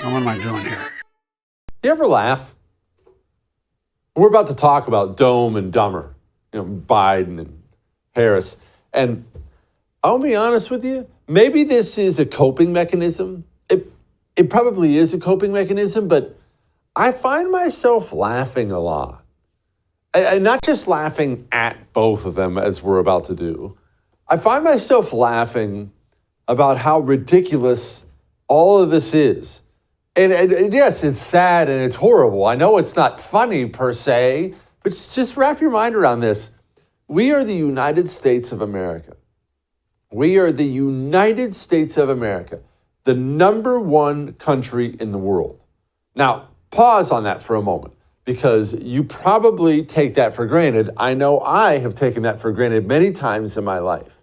What am I doing here? You ever laugh? We're about to talk about Dome and Dumber, Biden and Harris. And I'll be honest with you, maybe this is a coping mechanism. It probably is a coping mechanism, but I find myself laughing a lot. And not just laughing at both of them, as we're about to do. I find myself laughing about how ridiculous all of this is. And yes, it's sad and it's horrible. I know it's not funny per se, but just wrap your mind around this. We are the United States of America. We are the United States of America, the number one country in the world. Now, pause on that for a moment, because you probably take that for granted. I know I have taken that for granted many times in my life.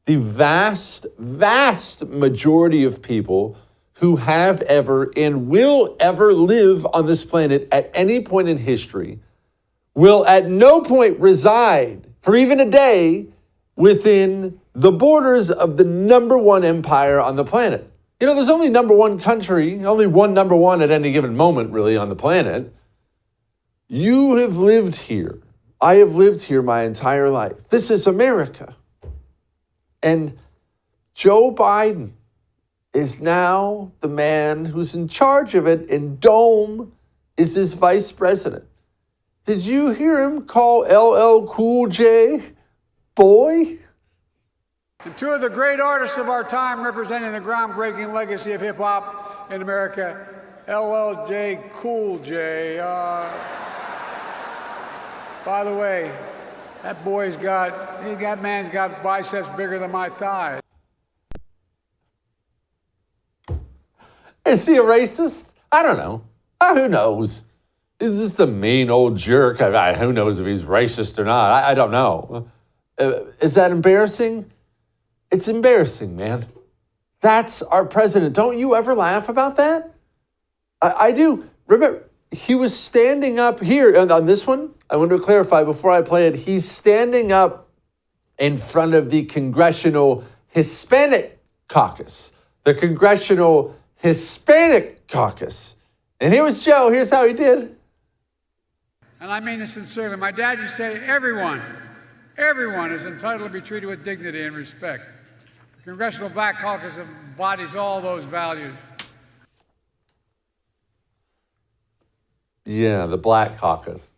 The vast, vast majority of people who have ever and will ever live on this planet at any point in history will at no point reside for even a day within the borders of the number one empire on the planet. There's only number one country, only one number one at any given moment, really, on the planet. You have lived here. I have lived here my entire life. This is America. And Joe Biden is now the man who's in charge of it, and Dome is his vice president. Did you hear him call LL Cool J boy? And two of the great artists of our time representing the groundbreaking legacy of hip-hop in America, LL Cool J. By the way, that man's got biceps bigger than my thighs. Is he a racist? I don't know. Who knows? Is this a mean old jerk? Who knows if he's racist or not? I don't know. Is that embarrassing? It's embarrassing, man. That's our president. Don't you ever laugh about that? I do. Remember, he was standing up here on this one. I want to clarify before I play it. He's standing up in front of the Congressional Hispanic Caucus. The Congressional Hispanic Caucus. And here was Joe. Here's how he did. And I mean this sincerely. My dad used to say, everyone is entitled to be treated with dignity and respect. The Congressional Black Caucus embodies all those values. Yeah, the Black Caucus.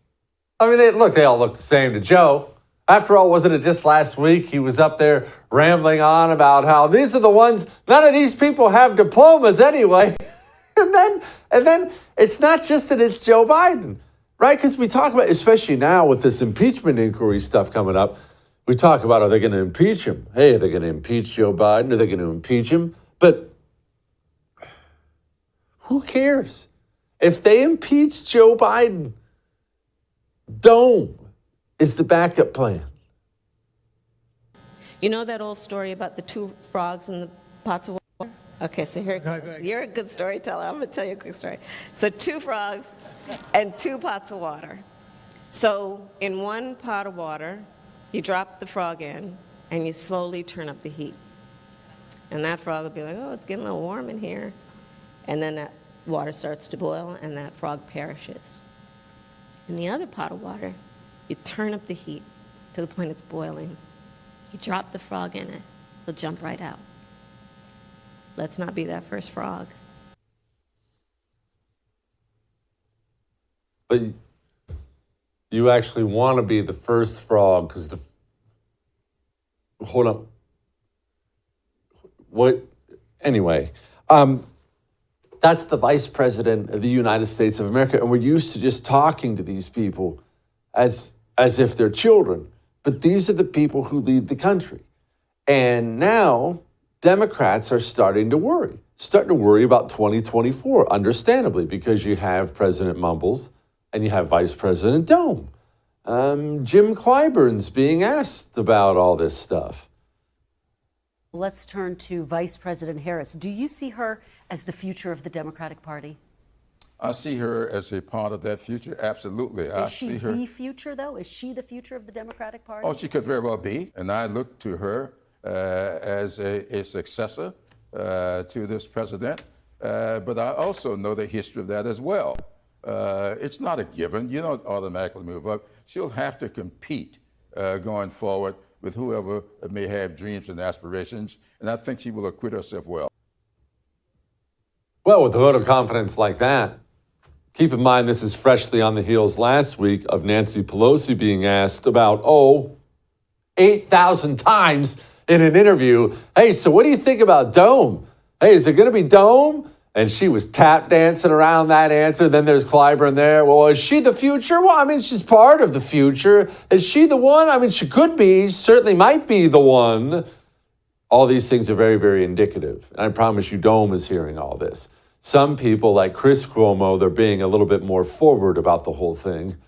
I mean, they all look the same to Joe. After all, wasn't it just last week he was up there rambling on about how these are the ones, none of these people have diplomas anyway. And then it's not just that it's Joe Biden, right? Because we talk about, especially now with this impeachment inquiry stuff coming up, we talk about, are they going to impeach him? Hey, are they going to impeach Joe Biden? Are they going to impeach him? But who cares? If they impeach Joe Biden, Dome is the backup plan. You know that old story about the two frogs in the pots of water? Okay, so you're a good storyteller. I'm going to tell you a quick story. So 2 frogs and 2 pots of water. So in one pot of water, you drop the frog in, and you slowly turn up the heat. And that frog will be like, oh, it's getting a little warm in here. And then that water starts to boil, and that frog perishes. In the other pot of water, you turn up the heat to the point it's boiling. You drop the frog in it, it'll jump right out. Let's not be that first frog. But you actually want to be the first frog because hold on. What? Anyway, that's the vice president of the United States of America, and we're used to just talking to these people as if they're children. But these are the people who lead the country. And now Democrats are starting to worry about 2024, understandably, because you have President Mumbles and you have Vice President Dome. Jim Clyburn's being asked about all this stuff. Let's turn to Vice President Harris. Do you see her as the future of the Democratic Party? I see her as a part of that future, absolutely. Is she the future, though? Is she the future of the Democratic Party? Oh, she could very well be. And I look to her as a successor to this president. but I also know the history of that as well. It's not a given. You don't automatically move up. She'll have to compete going forward with whoever may have dreams and aspirations, and I think she will acquit herself well. Well, with a vote of confidence like that, keep in mind this is freshly on the heels last week of Nancy Pelosi being asked about, 8,000 times in an interview, hey, so what do you think about Dome? Hey, is it going to be Dome? And she was tap dancing around that answer. Then there's Clyburn there. Well, is she the future? Well, I mean, she's part of the future. Is she the one? I mean, she could be, certainly might be the one. All these things are very, very indicative. And I promise you, Dome is hearing all this. Some people, like Chris Cuomo, they're being a little bit more forward about the whole thing.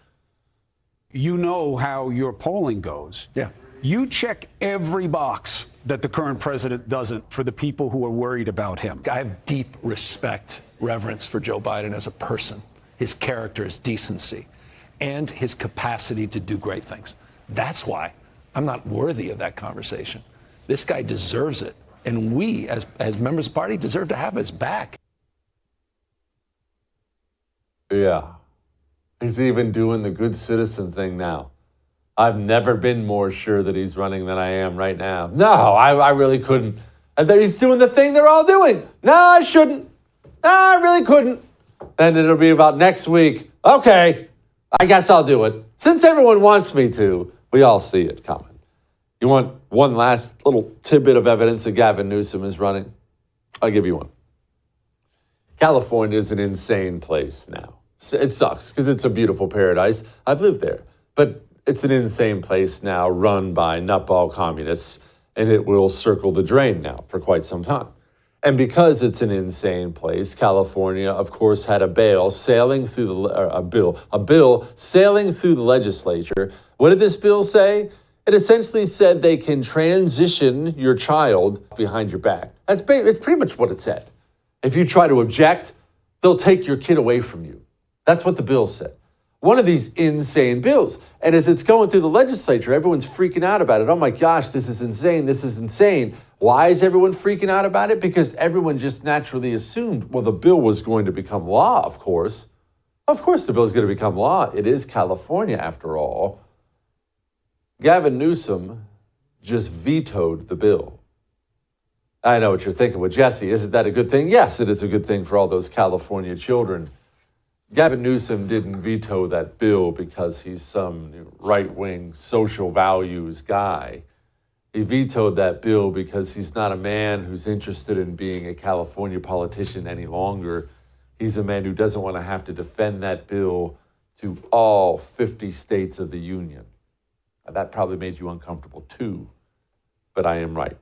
You know how your polling goes. Yeah. You check every box that the current president doesn't for the people who are worried about him. I have deep respect, reverence for Joe Biden as a person, his character, his decency, and his capacity to do great things. That's why I'm not worthy of that conversation. This guy deserves it. And we, as members of the party, deserve to have his back. Yeah. He's even doing the good citizen thing now. I've never been more sure that he's running than I am right now. No, I really couldn't. And then he's doing the thing they're all doing. No, I shouldn't. No, I really couldn't. And it'll be about next week. Okay, I guess I'll do it. Since everyone wants me to, we all see it coming. You want one last little tidbit of evidence that Gavin Newsom is running? I'll give you one. California is an insane place now. It sucks because it's a beautiful paradise. I've lived there. But it's an insane place now run by nutball communists, and it will circle the drain now for quite some time. And because it's an insane place, California, of course, had a bill sailing through the legislature. What did this bill say? It essentially said they can transition your child behind your back. It's pretty much what it said. If you try to object, they'll take your kid away from you. That's what the bill said. One of these insane bills. And as it's going through the legislature, everyone's freaking out about it. Oh my gosh, this is insane. This is insane. Why is everyone freaking out about it? Because everyone just naturally assumed, well, the bill was going to become law, of course. Of course the bill is going to become law. It is California, after all. Gavin Newsom just vetoed the bill. I know what you're thinking. Well, Jesse, isn't that a good thing? Yes, it is a good thing for all those California children. Gavin Newsom didn't veto that bill because he's some right-wing social values guy. He vetoed that bill because he's not a man who's interested in being a California politician any longer. He's a man who doesn't want to have to defend that bill to all 50 states of the union. That probably made you uncomfortable too, but I am right.